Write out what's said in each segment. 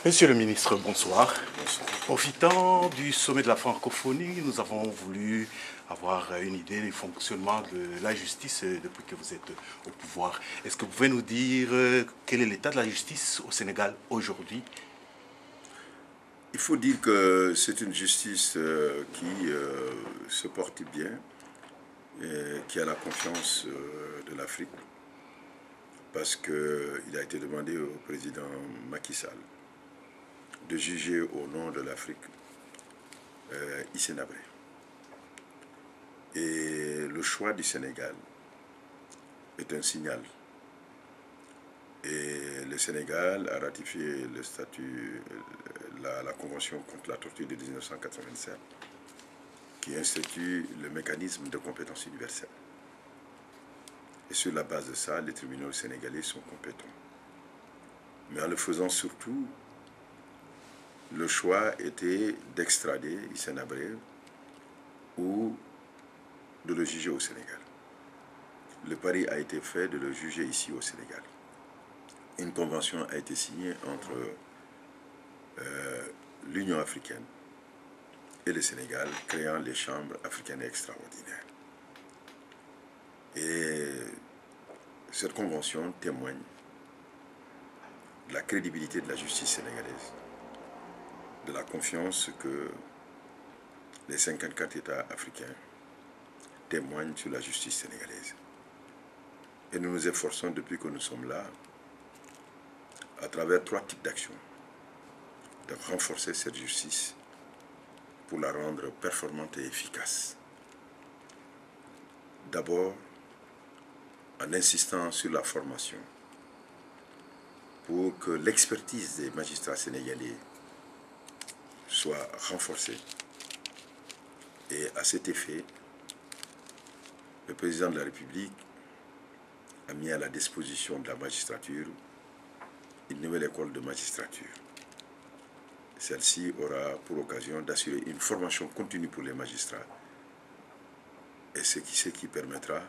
Monsieur le ministre, bonsoir. Bonsoir. Profitant du sommet de la francophonie, nous avons voulu avoir une idée du fonctionnement de la justice depuis que vous êtes au pouvoir. Est-ce que vous pouvez nous dire quel est l'état de la justice au Sénégal aujourd'hui? Il faut dire que c'est une justice qui se porte bien, et qui a la confiance de l'Afrique, parce qu'il a été demandé au président Macky Sall de juger au nom de l'Afrique Hissène Habré. Et le choix du Sénégal est un signal. Et le Sénégal a ratifié le statut, la Convention contre la torture de 1987, qui institue le mécanisme de compétence universelle. Et sur la base de ça, les tribunaux sénégalais sont compétents. Mais en le faisant surtout, le choix était d'extrader Hissène Habré ou de le juger au Sénégal. Le pari a été fait de le juger ici au Sénégal. Une convention a été signée entre l'Union africaine et le Sénégal, créant les chambres africaines extraordinaires. Et cette convention témoigne de la crédibilité de la justice sénégalaise, de la confiance que les 54 États africains témoignent sur la justice sénégalaise. Et nous nous efforçons depuis que nous sommes là, à travers 3 types d'actions, de renforcer cette justice pour la rendre performante et efficace. D'abord, en insistant sur la formation, pour que l'expertise des magistrats sénégalais soit renforcée. Et à cet effet, le président de la République a mis à la disposition de la magistrature une nouvelle école de magistrature. Celle-ci aura pour occasion d'assurer une formation continue pour les magistrats, et ce qui permettra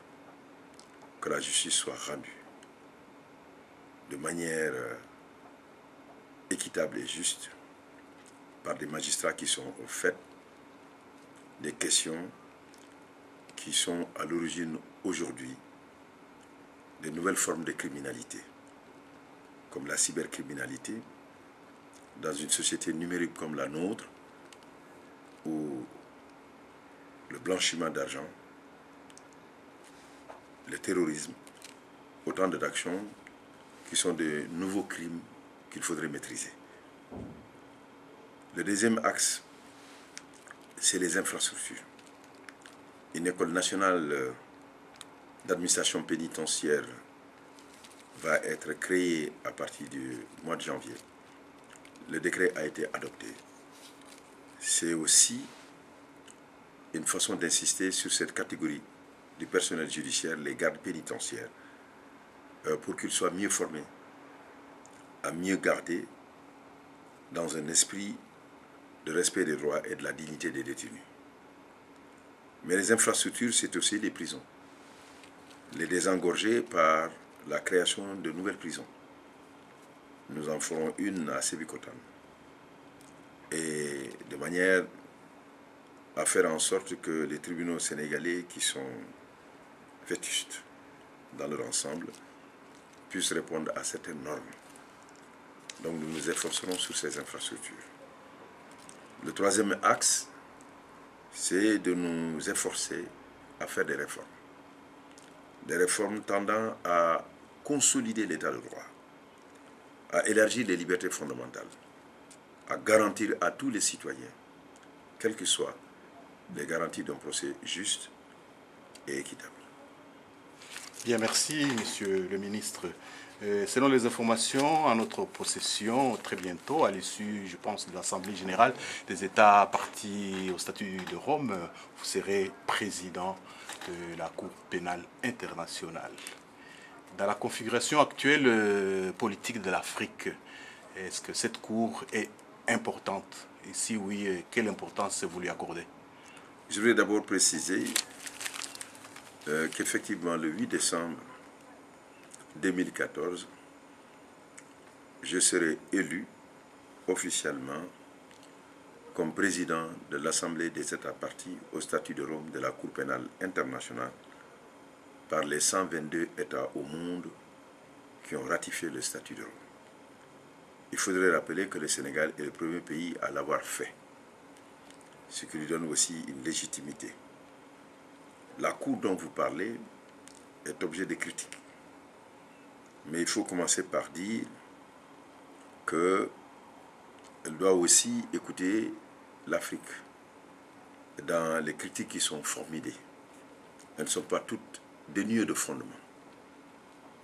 que la justice soit rendue de manière équitable et juste par des magistrats qui sont au fait des questions qui sont à l'origine aujourd'hui de nouvelles formes de criminalité, comme la cybercriminalité, dans une société numérique comme la nôtre, où le blanchiment d'argent, le terrorisme, autant d'actions qui sont de nouveaux crimes qu'il faudrait maîtriser. Le deuxième axe, c'est les infrastructures. Une école nationale d'administration pénitentiaire va être créée à partir du mois de janvier. Le décret a été adopté. C'est aussi une façon d'insister sur cette catégorie du personnel judiciaire, les gardes pénitentiaires, pour qu'ils soient mieux formés à mieux garder dans un esprit de respect des droits et de la dignité des détenus. Mais les infrastructures, c'est aussi les prisons. Les désengorger par la création de nouvelles prisons. Nous en ferons une à Sébikotane. Et de manière à faire en sorte que les tribunaux sénégalais, qui sont vétustes dans leur ensemble, puissent répondre à certaines normes. Donc nous nous efforcerons sur ces infrastructures. Le troisième axe, c'est de nous efforcer à faire des réformes. Des réformes tendant à consolider l'état de droit, à élargir les libertés fondamentales, à garantir à tous les citoyens, quelles que soient les garanties d'un procès juste et équitable. Bien, merci, monsieur le ministre. Selon les informations à notre possession, très bientôt, à l'issue, je pense, de l'Assemblée générale des États partis au statut de Rome, vous serez président de la Cour pénale internationale. Dans la configuration actuelle politique de l'Afrique, est-ce que cette Cour est importante? Et si oui, quelle importance vous lui accordez? Je voudrais d'abord préciser qu'effectivement, le 8 décembre 2014, je serai élu officiellement comme président de l'Assemblée des États parties au statut de Rome de la Cour pénale internationale par les 122 États au monde qui ont ratifié le statut de Rome. Il faudrait rappeler que le Sénégal est le premier pays à l'avoir fait, ce qui lui donne aussi une légitimité. La Cour dont vous parlez est objet de critiques. Mais il faut commencer par dire qu'elle doit aussi écouter l'Afrique dans les critiques qui sont formulées. Elles ne sont pas toutes dénuées de fondement.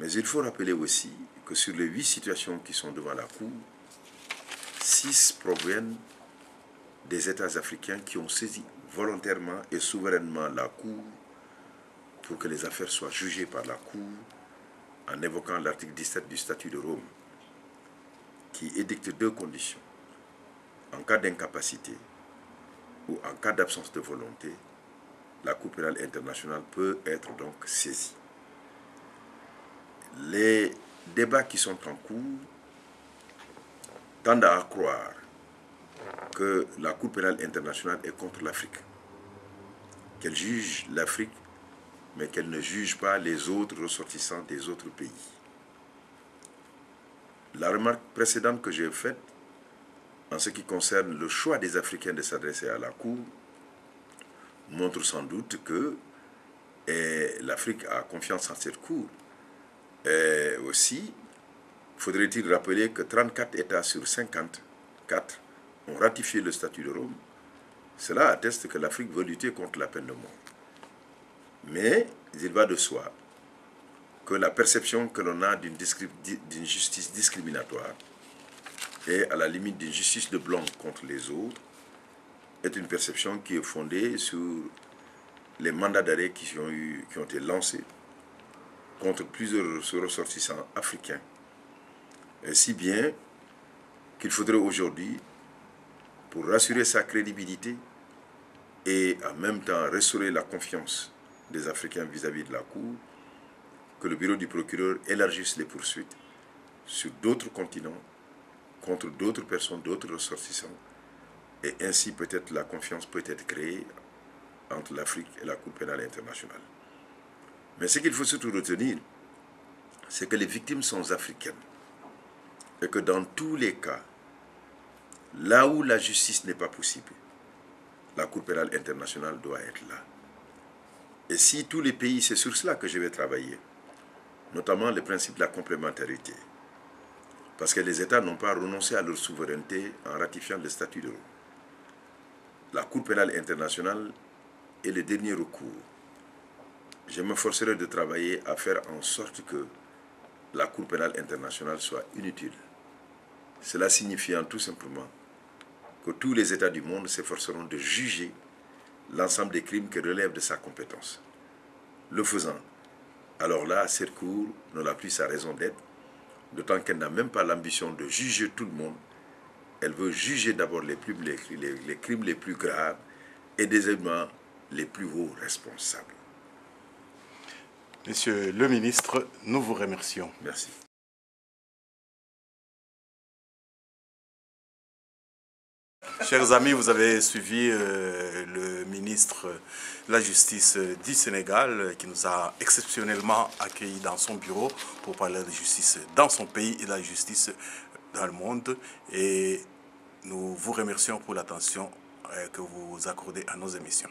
Mais il faut rappeler aussi que sur les 8 situations qui sont devant la Cour, 6 proviennent des États africains qui ont saisi volontairement et souverainement la Cour pour que les affaires soient jugées par la Cour en évoquant l'article 17 du statut de Rome qui édicte 2 conditions. En cas d'incapacité ou en cas d'absence de volonté, la Cour pénale internationale peut être donc saisie. Les débats qui sont en cours tendent à croire que la Cour pénale internationale est contre l'Afrique, qu'elle juge l'Afrique, mais qu'elle ne juge pas les autres ressortissants des autres pays. La remarque précédente que j'ai faite en ce qui concerne le choix des Africains de s'adresser à la Cour montre sans doute que l'Afrique a confiance en cette Cour. Et aussi, faudrait-il rappeler que 34 États sur 54 ont ratifié le statut de Rome. Cela atteste que l'Afrique veut lutter contre la peine de mort. Mais il va de soi que la perception que l'on a d'une justice discriminatoire et à la limite d'une justice de blanc contre les autres est une perception qui est fondée sur les mandats d'arrêt qui ont été lancés contre plusieurs ressortissants africains. Et si bien qu'il faudrait aujourd'hui, pour rassurer sa crédibilité et en même temps restaurer la confiance des Africains vis-à-vis de la Cour, que le bureau du procureur élargisse les poursuites sur d'autres continents, contre d'autres personnes, d'autres ressortissants, et ainsi peut-être la confiance peut être créée entre l'Afrique et la Cour pénale internationale. Mais ce qu'il faut surtout retenir, c'est que les victimes sont africaines, et que dans tous les cas, là où la justice n'est pas possible, la Cour pénale internationale doit être là. Et si tous les pays, c'est sur cela que je vais travailler, notamment le principe de la complémentarité, parce que les États n'ont pas renoncé à leur souveraineté en ratifiant le statut de Rome. La Cour pénale internationale est le dernier recours. Je m'efforcerai de travailler à faire en sorte que la Cour pénale internationale soit inutile. Cela signifiant tout simplement que tous les États du monde s'efforceront de juger l'ensemble des crimes qui relèvent de sa compétence. Le faisant, alors là, cette Cour n'aura plus sa raison d'être, d'autant qu'elle n'a même pas l'ambition de juger tout le monde. Elle veut juger d'abord les crimes les plus graves et deuxièmement les plus hauts responsables. Monsieur le ministre, nous vous remercions. Merci. Chers amis, vous avez suivi le ministre de la Justice du Sénégal qui nous a exceptionnellement accueillis dans son bureau pour parler de justice dans son pays et de la justice dans le monde. Et nous vous remercions pour l'attention que vous accordez à nos émissions.